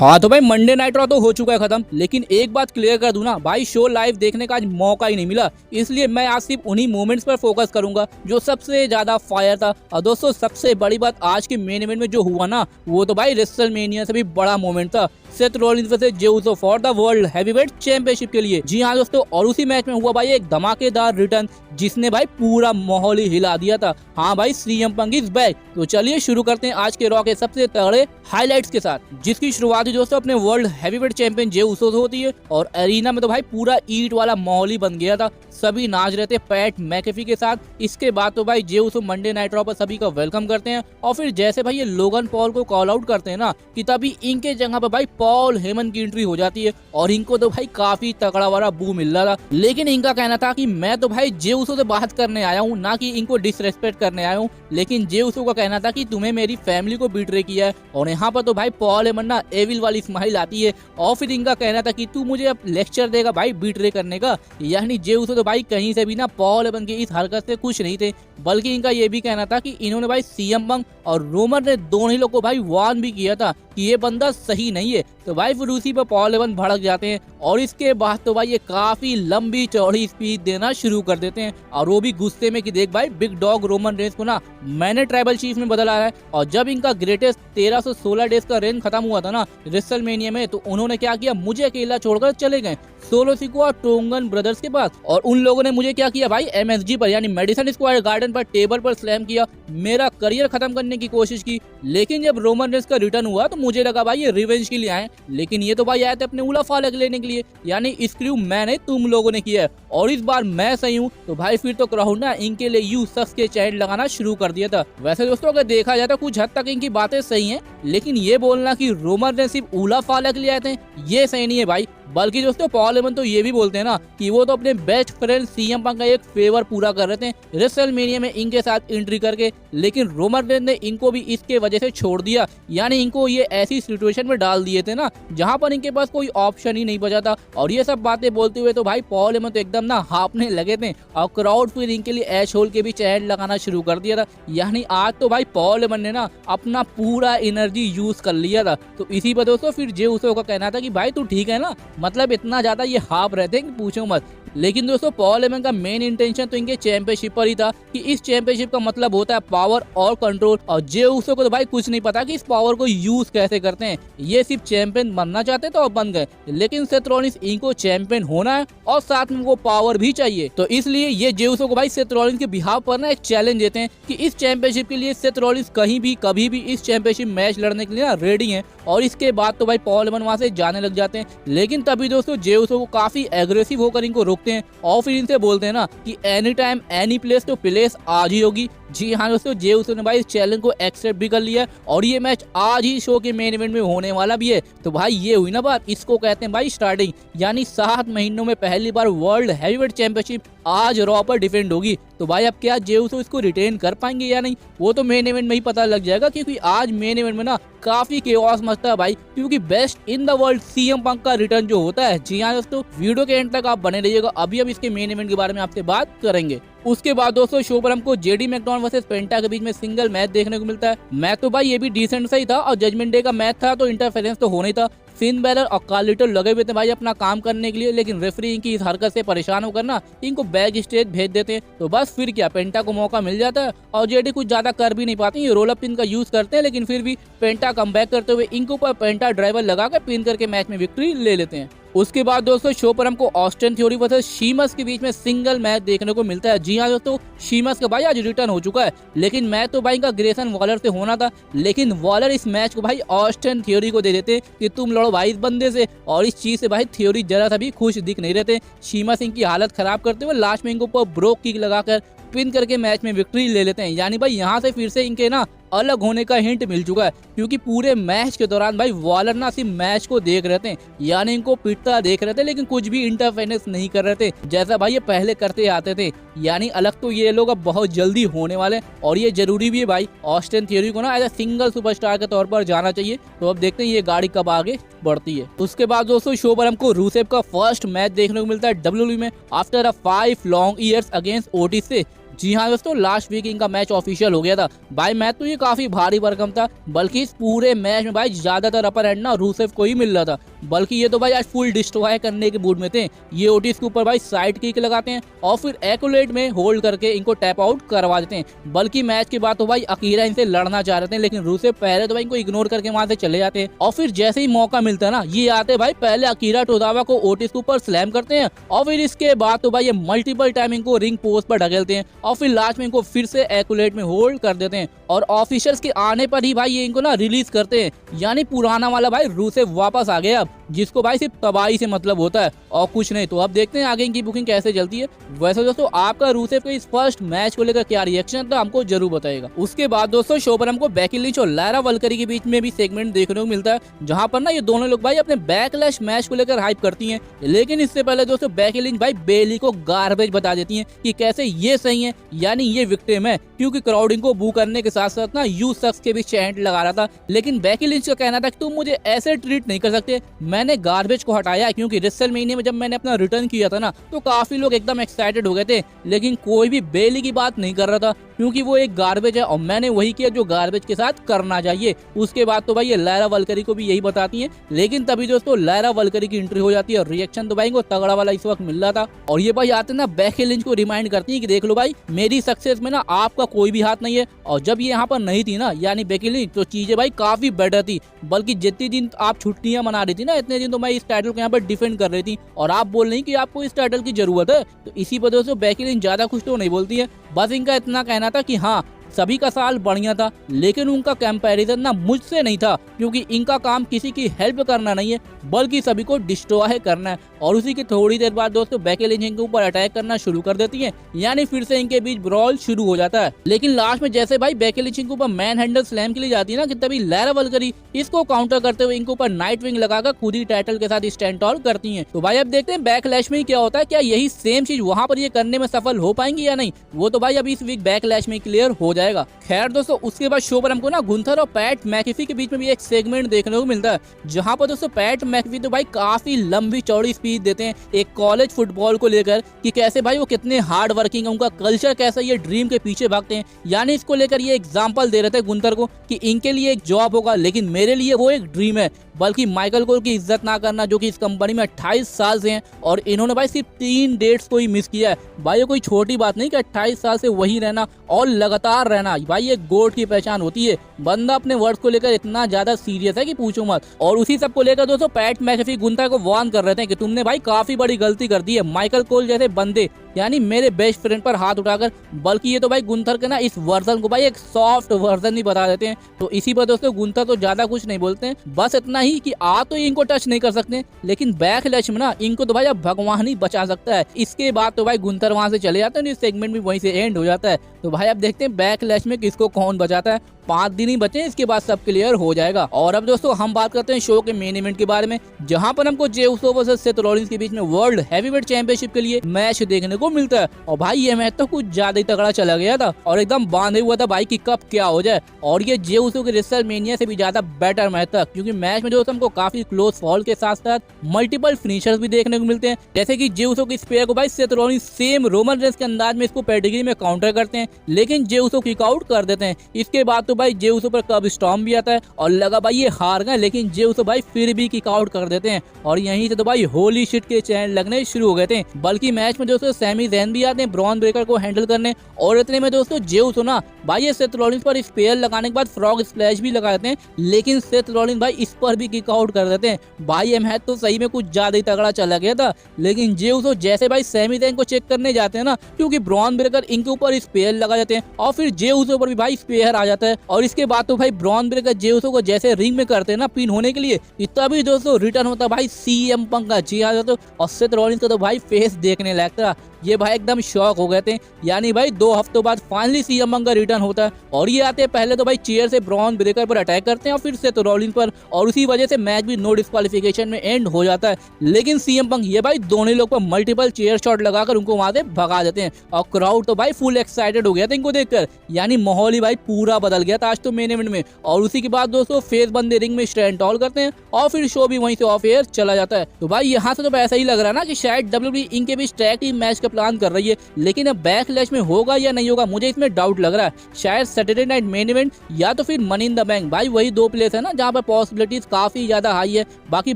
हाँ तो भाई मंडे नाइट रॉ तो हो चुका है खत्म, लेकिन एक बात क्लियर कर दूं ना भाई, शो लाइव देखने का आज मौका ही नहीं मिला। इसलिए मैं आज सिर्फ उन्हीं मोमेंट्स पर फोकस करूंगा जो सबसे ज्यादा फायर था। और दोस्तों सबसे बड़ी बात आज के मेन इवेंट में जो हुआ ना, वो तो भाई रेसलमेनिया से भी बड़ा मोमेंट था। Seth Rollins versus J Uso for the world heavyweight championship के लिए। जी हाँ दोस्तों, और उसी मैच में हुआ भाई एक धमाकेदार रिटर्न जिसने भाई पूरा माहौल ही हिला दिया था। हाँ भाई, सीएम पंक इज बैक। तो चलिए शुरू करते हैं आज के रॉ के सबसे तगड़े हाइलाइट्स के साथ, जिसकी शुरुआत ही दोस्तों अपने वर्ल्ड हैवीवेट चैंपियन जे उसो से होती है। और एरिना में तो भाई पूरा ईट वाला माहौल ही बन गया था, सभी नाच रहे थे पैट मैकेफी के साथ। इसके बाद तो भाई जे उसो मंडे नाइट रॉ पर सभी का वेलकम करते हैं, और फिर जैसे भाई ये लोगन पॉल को कॉल आउट करते हैं ना, कि तभी इनके जगह पर भाई पॉल हेमन की एंट्री हो जाती है। और इनको तो भाई काफी तगड़ा वाला बू मिल रहा था, लेकिन इनका कहना था कि मैं तो भाई जे उसो से बात करने आया हूँ, ना कि इनको डिसरेस्पेक्ट करने आया हूँ। लेकिन जे उसो का कहना था कि तुम्हें मेरी फैमिली को बिट्रे किया है। और यहाँ पर तो भाई पॉल हेमन ना एविल वाली स्माइल आती है, और फिर इनका कहना था कि तू मुझे अब लेक्चर देगा भाई बिट्रे करने का। यानी जे उसो तो भाई कहीं से भी ना पॉल हेमन की इस हरकत से खुश नहीं थे, बल्कि इनका ये भी कहना था कि इन्होंने भाई सीएम पंक और रोमन ने दोनों ही लोग को भाई वार्न भी किया था कि ये बंदा सही नहीं है। तो भाई फिर उसी पर पॉल हेमन भड़क जाते हैं, और इसके बाद तो भाई ये काफी लंबी चौड़ी स्पीच देना शुरू कर देते हैं, और वो भी गुस्से में कि देख भाई बिग डॉग रोमन रेंस को ना मैंने ट्राइबल चीफ में बदला है। और जब इनका ग्रेटेस्ट 1316 डेज का रेन खत्म हुआ था ना रेसलमेनिया में, तो उन्होंने क्या किया, मुझे अकेला छोड़कर चले गए सोलो सिको और टोंगन ब्रदर्स के पास। और उन लोगों ने मुझे क्या किया भाई, एमएसजी पर यानी मेडिसन स्क्वायर गार्डन पर टेबल पर स्लैम किया, मेरा करियर खत्म करने की कोशिश की। लेकिन जब रोमन रेंस का रिटर्न हुआ तो मुझे लगा भाई ये रिवेंज के लिए आए, लेकिन ये तो भाई आए थे अपने उला फालक लेने के लिए। यानी स्क्रू मैंने तुम लोगों ने किया है, और इस बार मैं सही हूँ। तो भाई फिर तो क्राउड ना इनके लिए यू सक्स के चैंट लगाना शुरू कर दिया था। वैसे दोस्तों अगर देखा जाए तो कुछ हद तक इनकी बातें सही हैं, लेकिन ये बोलना कि रोमन रेंस सिर्फ उला फालक ले आए थे, ये सही नहीं है भाई। बल्कि दोस्तों पॉल हेमन तो ये भी बोलते हैं ना कि वो तो अपने बेस्ट फ्रेंड सीएम पंक का एक फेवर पूरा कर रहे थे रेसलमेनिया में इनके साथ एंट्री करके, लेकिन रोमन रेंस ने इनको भी इसके वजह से छोड़ दिया। यानी इनको ये ऐसी सिचुएशन में डाल दिए थे ना जहां पर इनके पास कोई ऑप्शन ही नहीं बचा था। और ये सब बातें बोलते हुए तो भाई पॉल हेमन तो एकदम ना हांफने लगे थे, और क्राउड फिर इनके लिए ऐश होल के भी चैंट लगाना शुरू कर दिया था। यानी आज तो भाई पॉल हेमन ने ना अपना पूरा एनर्जी यूज कर लिया था। तो इसी पर दोस्तों फिर जे उसो का कहना था कि भाई तू ठीक है ना, मतलब इतना ज्यादा ये हाफ रहते हैं कि पूछो मत। लेकिन दोस्तों पॉल हेमन का मेन इंटेंशन तो इनके चैंपियनशिप पर ही था कि इस चैंपियनशिप का मतलब होता है पावर और कंट्रोल। और जे उसो को तो भाई कुछ नहीं पता कि इस पावर को यूज कैसे करते हैं। ये सिर्फ चैंपियन बनना चाहते तो अब बन गए, लेकिन सेथ रॉलिंस इनको चैंपियन होना है और साथ में वो पावर भी चाहिए। तो इसलिए ये जे उसो को भाई सेथ रॉलिंस के बिहाफ पर ना एक चैलेंज देते हैं कि इस चैंपियनशिप के लिए सेथ रॉलिंस कहीं भी कभी भी इस चैंपियनशिप मैच लड़ने के लिए ना रेडी है। और इसके बाद तो भाई पॉल हेमन वहां से जाने लग जाते हैं, लेकिन तभी दोस्तों जे उसो को काफी एग्रेसिव होकर इनको रोकते हैं, और फिर इनसे बोलते हैं ना कि एनी टाइम एनी प्लेस तो प्लेस आज ही होगी। जी हाँ दोस्तों, जे उसो ने भाई इस चैलेंज को एक्सेप्ट भी कर लिया, और ये मैच आज ही शो के मेन इवेंट में होने वाला भी है। तो भाई ये हुई ना बात, इसको कहते हैं भाई स्टार्टिंग। यानी 7 महीनों में पहली बार वर्ल्ड हैवीवेट चैंपियनशिप आज रॉ पर डिफेंड होगी। तो भाई अब क्या जे उसो इसको रिटेन कर पाएंगे या नहीं, वो तो मेन इवेंट में ही पता लग जाएगा, क्योंकि आज मेन इवेंट में ना काफी केओस मचता है भाई, क्योंकि best in the world CM Punk का रिटर्न जो होता है। जी हाँ दोस्तों, वीडियो के एंड तक आप बने रहिएगा, अभी अब इसके मेन इवेंट के बारे में आपसे बात करेंगे। उसके बाद दोस्तों शो पर हमको जेडी मैकडॉन वर्सेस पेंटा के बीच में सिंगल मैच देखने को मिलता है। मैच तो भाई ये भी डिसेंट सही था, और जजमेंट डे का मैच था तो इंटरफेरेंस तो होना ही था। फिन बैलर और कार्ल लिटल लगे हुए थे भाई अपना काम करने के लिए, लेकिन रेफरी इनकी इस हरकत से परेशान होकर ना इनको बैक स्टेज भेज देते हैं। तो बस फिर क्या, पेंटा को मौका मिल जाता है, और जेडी कुछ ज्यादा कर भी नहीं पाती, ये रोल अप पिन का यूज करते हैं, लेकिन फिर भी पेंटा कम बैक करते हुए इनके ऊपर पेंटा ड्राइवर लगाकर पिन करके मैच में विक्ट्री ले लेते हैं। उसके बाद दोस्तों शो पर हमको ऑस्टिन थ्योरी वर्सेस शीमस के बीच में सिंगल मैच देखने को मिलता है। जी हाँ दोस्तों, शीमस का भाई आज रिटर्न हो चुका है, लेकिन मैच तो भाई का ग्रेसन वॉलर से होना था, लेकिन वॉलर इस मैच को भाई ऑस्टिन थ्योरी को दे देते कि तुम लड़ो भाई इस बंदे से। और इस चीज से भाई थ्योरी जरा सा भी खुश दिख नहीं रहते। शीमस इनकी हालत खराब करते हुए लास्ट में इनको ऊपर ब्रोक किक लगाकर पिन करके मैच में विक्ट्री ले लेते हैं। यानी भाई यहाँ से फिर से इनके ना अलग होने का हिंट मिल चुका है, क्योंकि पूरे मैच के दौरान भाई वॉलर ना सिर्फ मैच को देख रहे थे, यानी इनको पिटता देख रहे थे, लेकिन कुछ भी इंटरफेरेंस नहीं कर रहे थे जैसा भाई ये पहले करते आते थे। यानी अलग तो ये लोग अब बहुत जल्दी होने वाले, और ये जरूरी भी है भाई। ऑस्टिन थ्योरी को ना एज ए सिंगल सुपरस्टार के तौर पर जाना चाहिए। तो अब देखते हैं ये गाड़ी कब आगे बढ़ती है। उसके बाद दोस्तों शो पर हमको रूसेफ का फर्स्ट मैच देखने को मिलता है डब्ल्यूडब्ल्यूई में after a 5 long years against Otis से। जी हाँ दोस्तों, लास्ट वीक इनका मैच ऑफिशियल हो गया था भाई। मैच तो ये काफी भारी भरकम था, बल्कि इस पूरे मैच में भाई ज्यादातर अपर एंड ना रूसेव को ही मिल रहा था। बल्कि ये तो भाई आज फुल डिस्ट्रॉय करने के मूड में थे। ये ओटिस के ऊपर भाई साइड किक लगाते हैं और फिर एक्यूलेट में होल्ड करके इनको टैप आउट करवा देते हैं। बल्कि मैच के बाद तो भाई अकीरा इनसे लड़ना चाह रहे थे, लेकिन रूसेव पहले तो भाई इनको इग्नोर करके वहां से चले जाते हैं। और फिर जैसे ही मौका मिलता है ना, ये आते भाई पहले अकीरा टोजावा को ओटिस के ऊपर स्लैम करते हैं और फिर इसके बाद तो भाई ये मल्टीपल टाइम इनको रिंग पोस्ट पर ढकेलते हैं और फिर लास्ट में इनको फिर से एक्यूलेट में होल्ड कर देते हैं। और ऑफिशियल्स के आने पर ही भाई ये इनको ना रिलीज करते हैं, यानी पुराना वाला भाई रूसेव वापस आ गया अब, जिसको भाई सिर्फ तबाही से मतलब होता है और कुछ नहीं। तो अब देखते हैं आगे इनकी बुकिंग कैसे चलती है। वैसे दोस्तों आपका रूसेव के इस फर्स्ट मैच को लेकर क्या रिएक्शन था, हमको जरूर बताएगा। उसके बाद दोस्तों शो पर हमको बेकी लिंच और लायरा वल्करी के बीच में भी सेगमेंट देखने को मिलता है, जहां पर ना ये दोनों लोग भाई अपने बैकलैश मैच को लेकर हाइप करती हैं। लेकिन इससे पहले दोस्तों बेकी लिंच भाई बेली को गार्बेज बता देती हैं कि कैसे ये सही है, यानी ये विक्टिम है, क्योंकि क्राउड इनको बू करने के साथ साथ ना यू सक्स के भी चैंट लगा रहा था। लेकिन बेकी लिंच का कहना था कि तुम मुझे ऐसे ट्रीट नहीं कर सकते, मैंने गार्बेज को हटाया क्योंकि रेसलमेनिया में जब मैंने अपना रिटर्न किया था ना, तो काफी लोग एकदम एक्साइटेड हो गए थे, लेकिन कोई भी बेली की बात नहीं कर रहा था क्योंकि वो एक गार्बेज है और मैंने वही किया जो गार्बेज के साथ करना चाहिए। उसके बाद तो भाई ये लायरा वल्करी को भी यही बताती है, लेकिन तभी दोस्तों लायरा वल्करी की एंट्री हो जाती है और रिएक्शन तो भाई को तगड़ा वाला इस वक्त मिल रहा था। और ये भाई आते ना बेकी लिंच को रिमाइंड करती है कि देख लो भाई, मेरी सक्सेस में ना आपका कोई भी हाथ नहीं है, और जब ये यहाँ पर नहीं थी ना यानी बेकी लिंच, तो चीजें भाई काफी बेटर थी। बल्कि जितने दिन आप छुट्टियां मना रही थी ना, इतने दिन तो मैं इस टाइटल को यहाँ पर डिफेंड कर रही थी, और आप बोल रही कि आपको इस टाइटल की जरूरत है। तो इसी वजह से बेकी लिंच ज्यादा कुछ तो नहीं बोलती है, बस इनका इतना कहना था कि हाँ सभी का साल बढ़िया था, लेकिन उनका कंपैरिजन ना मुझसे नहीं था, क्योंकि इनका काम किसी की हेल्प करना नहीं है बल्कि सभी को डिस्ट्रॉय करना है। और उसी की थोड़ी देर बाद दोस्तों बेकी लिंच इनके ऊपर अटैक करना शुरू कर देती है, यानी फिर से इनके बीच ब्रॉल शुरू हो जाता है। लेकिन लास्ट में जैसे भाई बेकी लिंच इनके ऊपर मैन हैंडल स्लैम के लिए जाती है ना, कि तभी लायरा वल्करी इसको काउंटर करते हुए इनके ऊपर नाइट विंग लगाकर खुद ही टाइटल के साथ स्टैंड टॉल करती है। तो भाई अब देखते हैं बैकलैश में क्या होता है, क्या यही सेम चीज वहां पर ये करने में सफल हो पाएंगी या नहीं, वो तो भाई अभी इस वीक बैकलैश में क्लियर हो जाएगा। खैर दोस्तों उसके बाद शो पर हमको ना गुंथर और पैट मैकेफी के बीच में भी एक सेगमेंट देखने को मिलता है, जहां पर दोस्तों पैट मैकेफी तो भाई काफी लंबी चौड़ी स्पीच देते हैं एक कॉलेज फुटबॉल को लेकर, कि कैसे भाई वो कितने हार्ड वर्किंग है, उनका कल्चर कैसा, ये ड्रीम के पीछे भागते हैं। यानी इसको लेकर ये एग्जाम्पल दे रहे थे गुंथर को कि इनके लिए एक जॉब होगा, लेकिन मेरे लिए वो एक ड्रीम है। बल्कि माइकल कोल की इज्जत ना करना, जो कि इस कंपनी में 28 साल से हैं, और इन्होंने भाई सिर्फ 3 डेट्स को ही मिस किया है। भाई ये कोई छोटी बात नहीं कि 28 साल से वही रहना और लगातार रहना, भाई ये गोट की पहचान होती है। बंदा अपने वर्ड्स को लेकर इतना ज्यादा सीरियस है कि पूछो मत। और उसी सब को लेकर दोस्तों पैट मैकेफी गुंथर को वार्न कर रहे थे कि तुमने भाई काफी बड़ी गलती कर दी है माइकल कोल जैसे बंदे, यानी मेरे बेस्ट फ्रेंड पर हाथ उठाकर। बल्कि ये तो भाई गुंथर के ना इस वर्जन को भाई एक सॉफ्ट वर्जन ही बता देते हैं। तो इसी पर दोस्तों गुंथर तो ज्यादा कुछ नहीं बोलते हैं, बस इतना ही कि आप तो इनको टच नहीं कर सकते, लेकिन बैकलैश में ना इनको तो भाई अब भगवान ही बचा सकता है। इसके बाद तो भाई गुंथर वहां से चले जाते हैं, इस सेगमेंट भी वहीं से एंड हो जाता है। तो भाई अब देखते हैं बैकलैश में किसको कौन बचाता है। 5 दिन ही बचे, इसके बाद सब क्लियर हो जाएगा। और अब दोस्तों हम बात करते हैं शो के मेन इवेंट के बारे में, जहां पर हमको जे उसो वर्सेस सेथ रॉलिंस के बीच में वर्ल्ड हैवीवेट चैंपियनशिप के लिए मैच देखने को मिलता है। और भाई ये मैच तो कुछ ज्यादा ही तगड़ा चला गया था और एकदम बांधे हुआ था भाई कि कब क्या हो जाए। और ये जे उसो के रेसलमेनिया से भी ज्यादा बेटर मैच था, क्योंकि मैच में दोस्तों हमको काफी क्लोज फॉल के साथ साथ मल्टीपल फिनिशर्स भी देखने को मिलते हैं, जैसे कि जे उसो की स्पेयर को भाई Seth Rollins same Roman Reigns के अंदाज में इसको पेडिग्री में काउंटर करते हैं, लेकिन जे उसो किक आउट कर देते हैं। इसके बाद तो भाई जे उसो पर कब स्टॉर्म भी आता है और लगा भाई ये हार गए, लेकिन जे उसो भाई फिर भी किक आउट कर देते हैं। और यहीं से तो भाई होली शिट के चैन लगने शुरू हो गए थे। बल्कि मैच में दोस्तों सैमी ज़ैन भी आते हैं ब्रॉन ब्रेकर को हैंडल करने, और इतने में दोस्तों जे उसो ना भाई ये सेथ रॉलिंस पर स्पेयर लगाने के बाद फ्रॉग स्प्लैश भी लगा देते हैं, लेकिन सेथ रॉलिंस भाई इस पर भी किक आउट कर देते हैं। भाई ये मैच तो सही में कुछ ज्यादा ही तगड़ा चला गया था। लेकिन जे उसो जैसे भाई सैमी ज़ैन को चेक करने जाते हैं ना, क्योंकि ब्रॉन ब्रेकर इनके ऊपर स्पेयर लगा जाते हैं और फिर जे उसो पर भी भाई स्पेयर आ जाता है। और इसके बाद तो भाई ब्रॉन ब्रेकर जे उसो को जैसे रिंग में करते हैं ना पिन होने के लिए, तभी दोस्तों रिटर्न होता भाई सीएम पंक का। जी हाँ दोस्तों, और सेथ रॉलिंस का तो भाई फेस देखने लायक था, ये भाई एकदम शॉक हो गए थे। यानी भाई 2 हफ्तों बाद फाइनली सीएम पंक का रिटर्न होता है और ये आते हैं पहले तो भाई चेयर से ब्रॉन ब्रेकर पर अटैक करते हैं और फिर सेथ रॉलिंस पर, और उसी वजह से मैच भी नो डिस्क्वालिफिकेशन में एंड हो जाता है। लेकिन सीएम पंक ये भाई दोनों लोग पर मल्टीपल चेयर शॉट लगाकर उनको वहां से भगा देते हैं और क्राउड तो भाई फुल एक्साइटेड हो गया था इनको देखकर, यानी माहौल ही भाई पूरा बदल गया था आज तो मेन इवेंट में। और उसी के बाद दोस्तों फेस बंदे रिंग में स्टैंड टॉल करते हैं और फिर शो भी वहीं से ऑफ एयर चला जाता है। तो भाई यहाँ से तो ऐसा ही लग रहा है ना कि शायद WWE इनके बीच टैग टीम मैच का प्लान कर रही है, लेकिन अब बैकलैश में होगा या नहीं होगा मुझे इसमें डाउट लग रहा है। शायद सैटरडे नाइट मेन इवेंट या तो फिर मनी इन द बैंक, भाई वही दो प्लेस है ना जहाँ पर पॉसिबिलिटीज काफी ज्यादा हाई है। बाकी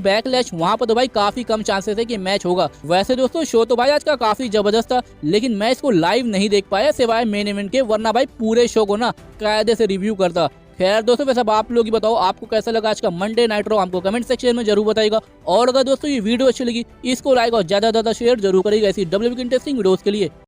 बैकलैश वहाँ पर तो भाई काफी कम चांसेस है कि मैच होगा। वैसे दोस्तों शो तो भाई आज का काफी जबरदस्त था, लेकिन मैं इसको लाइव नहीं देख पाया सिवाय मेन इवेंट के, वरना भाई पूरे शो को ना कायदे से रिव्यू करता। खैर दोस्तों वैसे अब आप लोग ही बताओ आपको कैसा लगा आज का मंडे नाइट रॉ, हमको कमेंट सेक्शन में जरूर बताइएगा। और अगर दोस्तों ये वीडियो अच्छी लगी इसको लाइक और ज्यादा शेयर जरूर करिएगा ऐसी डब्ल्यूडब्ल्यूई की इंटरेस्टिंग वीडियोस के लिए।